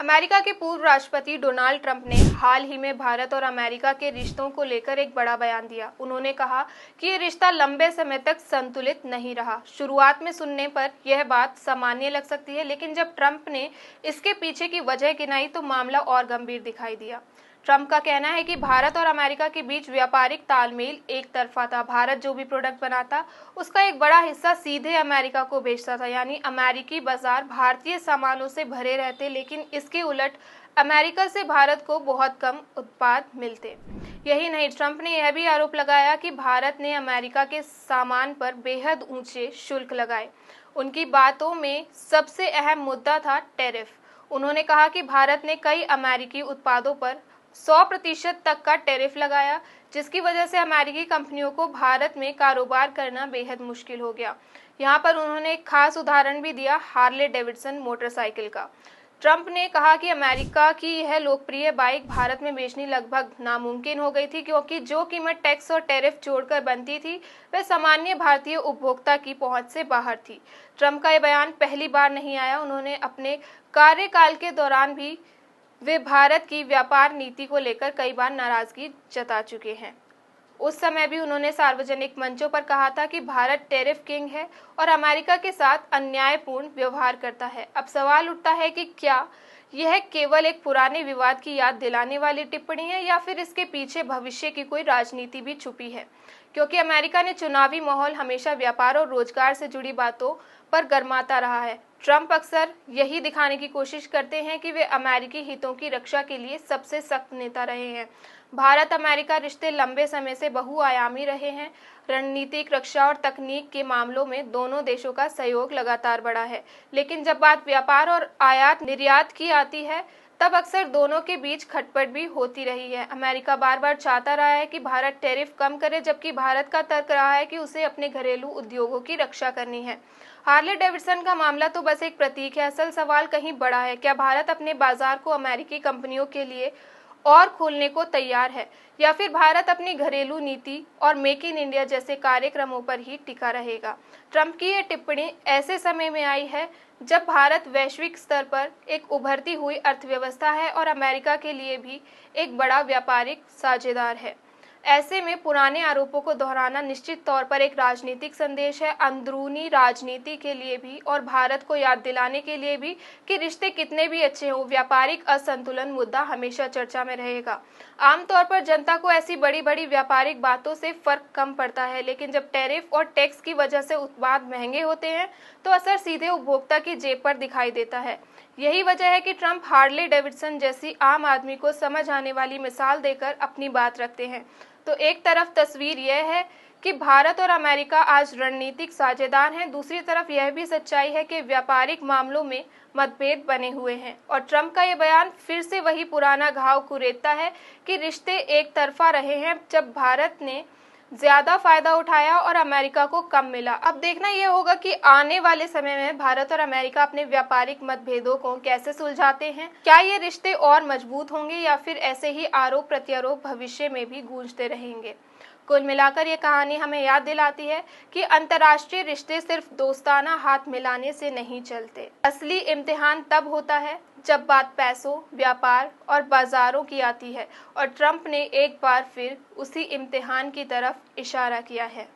America के पूर्व राष्ट्रपति डोनाल्ड ट्रंप ने हाल ही में भारत और अमेरिका के रिश्तों को लेकर एक बड़ा बयान दिया। उन्होंने कहा कि ये रिश्ता लंबे समय तक संतुलित नहीं रहा। शुरुआत में सुनने पर यह बात सामान्य लग सकती है, लेकिन जब ट्रंप ने इसके पीछे की वजह गिनाई तो मामला और गंभीर दिखाई दिया। ट्रंप का कहना है कि भारत और अमेरिका के बीच व्यापारिक तालमेल एक तरफा था। भारत जो भी प्रोडक्ट बनाता उसका एक बड़ा हिस्सा सीधे अमेरिका को बेचता था, यानी अमेरिकी बाजार भारतीय सामानों से भरे रहते, लेकिन इसके उलट अमेरिका से भारत को बहुत कम उत्पाद मिलते। यही नहीं, ट्रंप ने यह भी आरोप लगाया कि भारत ने अमेरिका के सामान पर बेहद ऊंचे शुल्क लगाए। उनकी बातों में सबसे अहम मुद्दा था टैरिफ। उन्होंने कहा कि भारत ने कई अमेरिकी उत्पादों पर 100% तक का टैरिफ लगाया, जिसकी वजह से अमेरिकी कंपनियों को भारत में कारोबार करना बेहद मुश्किल हो गया। यहाँ पर उन्होंने एक खास उदाहरण भी दिया, हार्ले डेविडसन मोटरसाइकिल का। ट्रंप ने कहा कि अमेरिका की यह लोकप्रिय बाइक भारत में बेचनी लगभग नामुमकिन हो गई थी, क्योंकि जो कीमत टैक्स और टैरिफ जोड़कर बनती थी वह सामान्य भारतीय उपभोक्ता की पहुंच से बाहर थी। ट्रंप का यह बयान पहली बार नहीं आया। उन्होंने अपने कार्यकाल के दौरान भी वे भारत की व्यापार नीति को लेकर कई बार नाराजगी जता चुके हैं। उस समय भी उन्होंने सार्वजनिक मंचों पर कहा था कि भारत टैरिफ किंग है और अमेरिका के साथ अन्यायपूर्ण व्यवहार करता है। अब सवाल उठता है कि क्या यह केवल एक पुराने विवाद की याद दिलाने वाली टिप्पणी है या फिर इसके पीछे भविष्य की कोई राजनीति भी छुपी है, क्योंकि अमेरिका ने चुनावी माहौल हमेशा व्यापार और रोजगार से जुड़ी बातों पर गरमाता रहा है। ट्रंप अक्सर यही दिखाने की कोशिश करते हैं कि वे अमेरिकी हितों की रक्षा के लिए सबसे सख्त नेता रहे हैं। भारत अमेरिका रिश्ते लंबे समय से बहुआयामी रहे हैं। रणनीतिक, रक्षा और तकनीक के मामलों में दोनों देशों का सहयोग लगातार बढ़ा है, लेकिन जब बात व्यापार और आयात निर्यात की आती है तब अक्सर दोनों के बीच खटपट भी होती रही है। अमेरिका बार बार चाहता रहा है कि भारत टैरिफ कम करे, जबकि भारत का तर्क रहा है कि उसे अपने घरेलू उद्योगों की रक्षा करनी है। हार्ले डेविडसन का मामला तो बस एक प्रतीक है, असल सवाल कहीं बड़ा है। क्या भारत अपने बाजार को अमेरिकी कंपनियों के लिए और खोलने को तैयार है, या फिर भारत अपनी घरेलू नीति और मेक इन इंडिया जैसे कार्यक्रमों पर ही टिका रहेगा? ट्रंप की यह टिप्पणी ऐसे समय में आई है जब भारत वैश्विक स्तर पर एक उभरती हुई अर्थव्यवस्था है और अमेरिका के लिए भी एक बड़ा व्यापारिक साझेदार है। ऐसे में पुराने आरोपों को दोहराना निश्चित तौर पर एक राजनीतिक संदेश है, अंदरूनी राजनीति के लिए भी और भारत को याद दिलाने के लिए भी कि रिश्ते कितने भी अच्छे हों, व्यापारिक असंतुलन मुद्दा हमेशा चर्चा में रहेगा। आमतौर पर जनता को ऐसी बड़ी बड़ी व्यापारिक बातों से फर्क कम पड़ता है, लेकिन जब टैरिफ और टैक्स की वजह से उत्पाद महंगे होते हैं तो असर सीधे उपभोक्ता की जेब पर दिखाई देता है। यही वजह है कि ट्रंप हार्ले डेविडसन जैसी आम आदमी को समझ आने वाली मिसाल देकर अपनी बात रखते हैं। तो एक तरफ तस्वीर यह है कि भारत और अमेरिका आज रणनीतिक साझेदार हैं, दूसरी तरफ यह भी सच्चाई है कि व्यापारिक मामलों में मतभेद बने हुए हैं। और ट्रंप का यह बयान फिर से वही पुराना घाव कुरेदता है कि रिश्ते एक तरफा रहे हैं जब भारत ने ज्यादा फायदा उठाया और अमेरिका को कम मिला। अब देखना यह होगा कि आने वाले समय में भारत और अमेरिका अपने व्यापारिक मतभेदों को कैसे सुलझाते हैं। क्या ये रिश्ते और मजबूत होंगे या फिर ऐसे ही आरोप प्रत्यारोप भविष्य में भी गूंजते रहेंगे? कुल मिलाकर ये कहानी हमें याद दिलाती है कि अंतर्राष्ट्रीय रिश्ते सिर्फ दोस्ताना हाथ मिलाने से नहीं चलते। असली इम्तिहान तब होता है जब बात पैसों, व्यापार और बाजारों की आती है, और ट्रंप ने एक बार फिर उसी इम्तिहान की तरफ इशारा किया है।